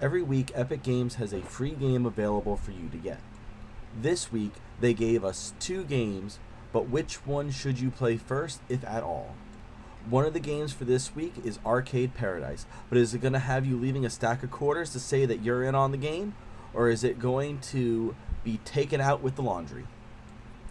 Every week, Epic Games has a free game available for you to get. This week, they gave us 2 games, but which one should you play first, if at all? One of the games for this week is Arcade Paradise, but is it going to have you leaving a stack of quarters to say that you're in on the game, or is it going to be taken out with the laundry?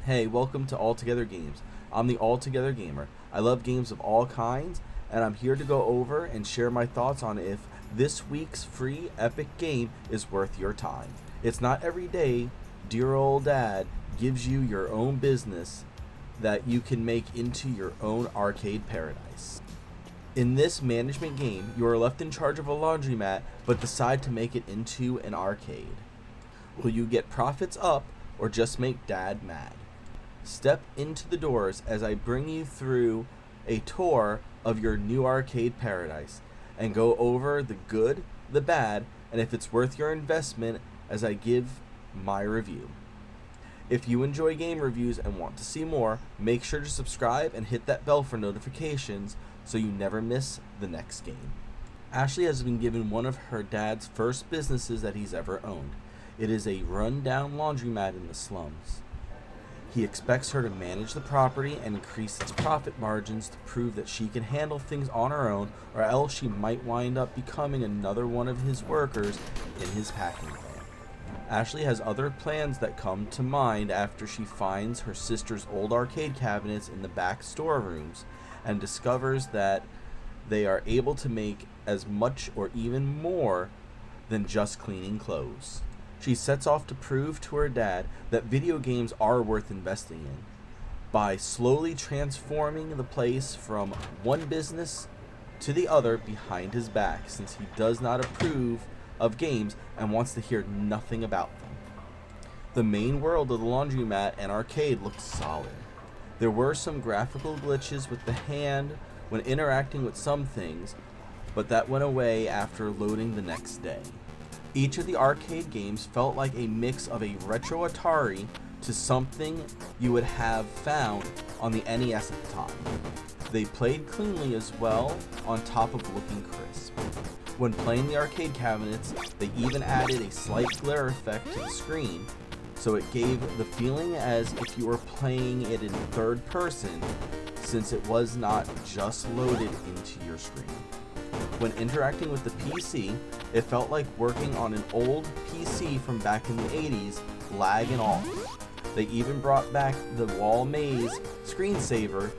Hey, welcome to Altogether Games. I'm the Altogether Gamer. I love games of all kinds, and I'm here to go over and share my thoughts on if this week's free Epic game is worth your time. It's not every day dear old dad gives you your own business that you can make into your own arcade paradise. In this management game, you are left in charge of a laundromat but decide to make it into an arcade. Will you get profits up or just make dad mad? Step into the doors as I bring you through a tour of your new arcade paradise and go over the good, the bad, and if it's worth your investment as I give my review. If you enjoy game reviews and want to see more, make sure to subscribe and hit that bell for notifications so you never miss the next game. Ashley has been given one of her dad's first businesses that he's ever owned. It is a run-down laundromat in the slums. He expects her to manage the property and increase its profit margins to prove that she can handle things on her own, or else she might wind up becoming another one of his workers in his packing plant. Ashley has other plans that come to mind after she finds her sister's old arcade cabinets in the back storerooms and discovers that they are able to make as much or even more than just cleaning clothes. She sets off to prove to her dad that video games are worth investing in by slowly transforming the place from one business to the other behind his back, since he does not approve of games and wants to hear nothing about them. The main world of the laundromat and arcade looked solid. There were some graphical glitches with the hand when interacting with some things, but that went away after loading the next day. Each of the arcade games felt like a mix of a retro Atari to something you would have found on the NES at the time. They played cleanly as well, on top of looking crisp. When playing the arcade cabinets, they even added a slight glare effect to the screen, so it gave the feeling as if you were playing it in third person, since it was not just loaded into your screen. When interacting with the PC, it felt like working on an old PC from back in the 80s, lag and all. They even brought back the wall maze screensaver,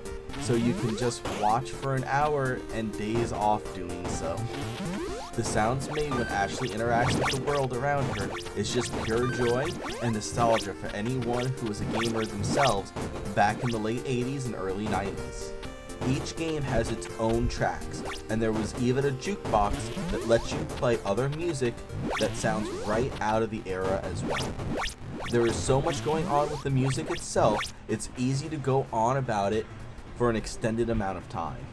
so you can just watch for an hour and days off doing so. The sounds made when Ashley interacts with the world around her is just pure joy and nostalgia for anyone who was a gamer themselves back in the late 80s and early 90s. Each game has its own tracks, and there was even a jukebox that lets you play other music that sounds right out of the era as well. There is so much going on with the music itself, it's easy to go on about it for an extended amount of time.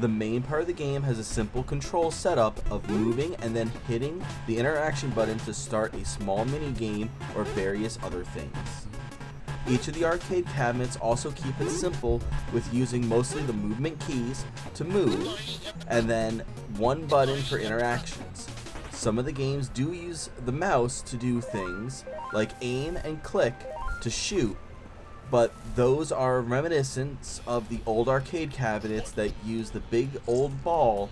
The main part of the game has a simple control setup of moving and then hitting the interaction button to start a small mini game or various other things. Each of the arcade cabinets also keep it simple with using mostly the movement keys to move and then one button for interactions. Some of the games do use the mouse to do things like aim and click to shoot, but those are reminiscent of the old arcade cabinets that use the big old ball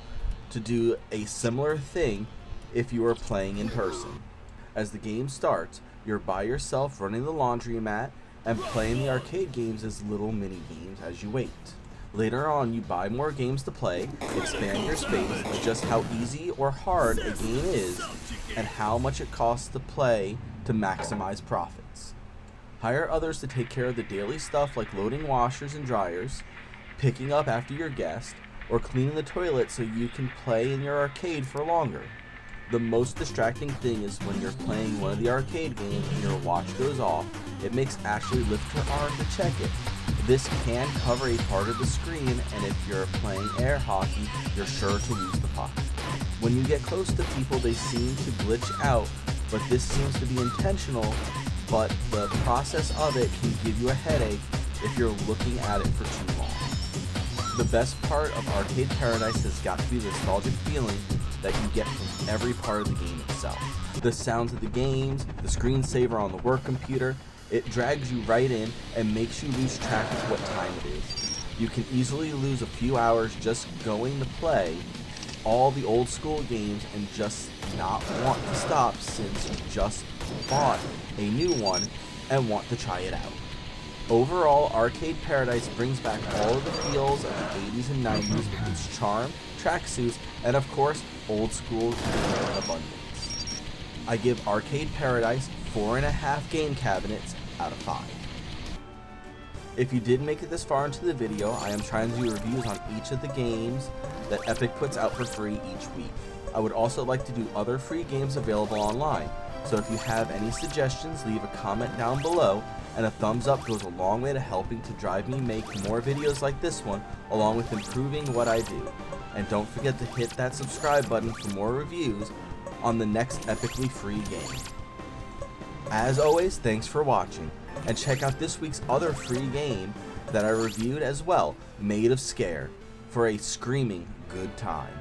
to do a similar thing if you are playing in person. As the game starts, you're by yourself running the laundromat and playing the arcade games as little mini games as you wait. Later on, you buy more games to play, expand your space, adjust how easy or hard a game is, and how much it costs to play to maximize profits. Hire others to take care of the daily stuff like loading washers and dryers, picking up after your guest, or cleaning the toilet so you can play in your arcade for longer. The most distracting thing is when you're playing one of the arcade games and your watch goes off, it makes Ashley lift her arm to check it. This can cover a part of the screen, and if you're playing air hockey, you're sure to lose the puck. When you get close to people, they seem to glitch out, but this seems to be intentional, but the process of it can give you a headache if you're looking at it for too long. The best part of Arcade Paradise has got to be the nostalgic feeling that you get from every part of the game itself. The sounds of the games, the screensaver on the work computer, it drags you right in and makes you lose track of what time it is. You can easily lose a few hours just going to play all the old school games and just not want to stop since you just bought a new one and want to try it out. Overall, Arcade Paradise brings back all of the feels of the 80s and 90s with its charm, tracksuits, and of course, old school game abundance. I give Arcade Paradise 4.5 game cabinets out of 5. If you did make it this far into the video, I am trying to do reviews on each of the games that Epic puts out for free each week. I would also like to do other free games available online, so if you have any suggestions, leave a comment down below, and a thumbs up goes a long way to helping to drive me make more videos like this one, along with improving what I do. And don't forget to hit that subscribe button for more reviews on the next epically free game. As always, thanks for watching, and check out this week's other free game that I reviewed as well, Made of Scare, for a screaming good time.